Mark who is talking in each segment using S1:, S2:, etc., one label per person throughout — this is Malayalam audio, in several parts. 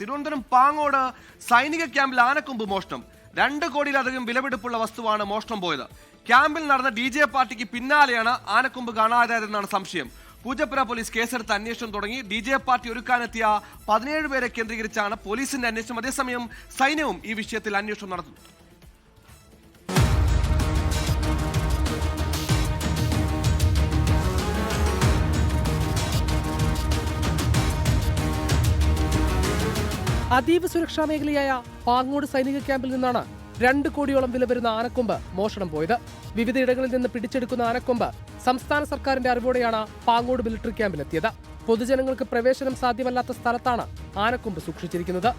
S1: തിരുവനന്തപുരം പാങ്ങോട് സൈനിക ക്യാമ്പിൽ ആനക്കൊമ്പ് മോഷണം. 2 കോടിയിലധികം വിലപിടിപ്പുള്ള വസ്തുവാണ് മോഷണം പോയത്. ക്യാമ്പിൽ നടന്ന DJ പാർട്ടിക്ക് പിന്നാലെയാണ് ആനക്കൊമ്പ് കാണാതായതെന്നാണ് സംശയം. പൂജപ്പുര പോലീസ് കേസെടുത്ത് അന്വേഷണം തുടങ്ങി. DJ പാർട്ടി ഒരുക്കാനെത്തിയ 17 പേരെ കേന്ദ്രീകരിച്ചാണ് പോലീസിന്റെ അന്വേഷണം. അതേസമയം സൈന്യവും ഈ വിഷയത്തിൽ അന്വേഷണം നടത്തുന്നു.
S2: അതീവ സുരക്ഷാ മേഖലയായ പാങ്ങോട് സൈനിക ക്യാമ്പിൽ നിന്നാണ് 2 കോടിയോളം വില വരുന്ന ആനക്കൊമ്പ് മോഷണം പോയത്. വിവിധയിടങ്ങളിൽ നിന്ന് പിടിച്ചെടുക്കുന്ന ആനക്കൊമ്പ് സംസ്ഥാന സർക്കാരിന്റെ അറിവോടെയാണ് പാങ്ങോട് മിലിറ്ററി ക്യാമ്പിലെത്തിയത്. പൊതുജനങ്ങൾക്ക് പ്രവേശനം സാധ്യമല്ലാത്ത സ്ഥലത്താണ് ആനക്കൊമ്പ് സൂക്ഷിച്ചിരിക്കുന്നത്.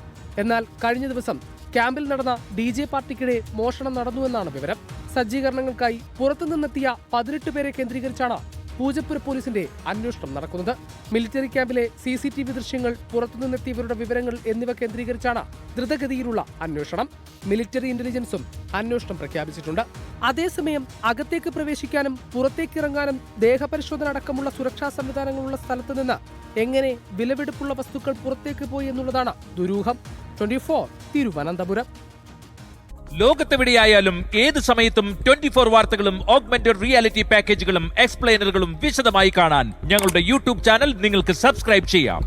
S2: എന്നാൽ കഴിഞ്ഞ ദിവസം ക്യാമ്പിൽ നടന്ന DJ പാർട്ടിക്കിടെ മോഷണം നടന്നുവെന്നാണ് വിവരം. സജ്ജീകരണങ്ങൾക്കായി പുറത്തുനിന്നെത്തിയ 18 പേരെ കേന്ദ്രീകരിച്ചാണ് പൂജപ്പുര പോലീസിന്റെ അന്വേഷണം നടക്കുന്നത്. മിലിറ്ററി ക്യാമ്പിലെ CCTV ദൃശ്യങ്ങൾ, പുറത്തുനിന്നെത്തിയവരുടെ വിവരങ്ങൾ എന്നിവ കേന്ദ്രീകരിച്ചാണ് ദ്രുതഗതിയിലുള്ള അന്വേഷണം. മിലിറ്ററി ഇന്റലിജൻസും അന്വേഷണം പ്രഖ്യാപിച്ചിട്ടുണ്ട്. അതേസമയം അകത്തേക്ക് പ്രവേശിക്കാനും പുറത്തേക്കിറങ്ങാനും ദേഹപരിശോധന അടക്കമുള്ള സുരക്ഷാ സംവിധാനങ്ങളുള്ള സ്ഥലത്ത് നിന്ന് എങ്ങനെ വിലപിടിപ്പുള്ള വസ്തുക്കൾ പുറത്തേക്ക് പോയി എന്നുള്ളതാണ് ദുരൂഹം. 24 തിരുവനന്തപുരം.
S3: ലോകത്തെവിടെയായാലും ഏത് സമയത്തും 24 വാർത്തകളും ഓഗ്മെന്റഡ് റിയാലിറ്റി പാക്കേജുകളും എക്സ്പ്ലെയിനറുകളും വിശദമായി കാണാൻ ഞങ്ങളുടെ YouTube ചാനൽ നിങ്ങൾക്ക് സബ്സ്ക്രൈബ് ചെയ്യാം.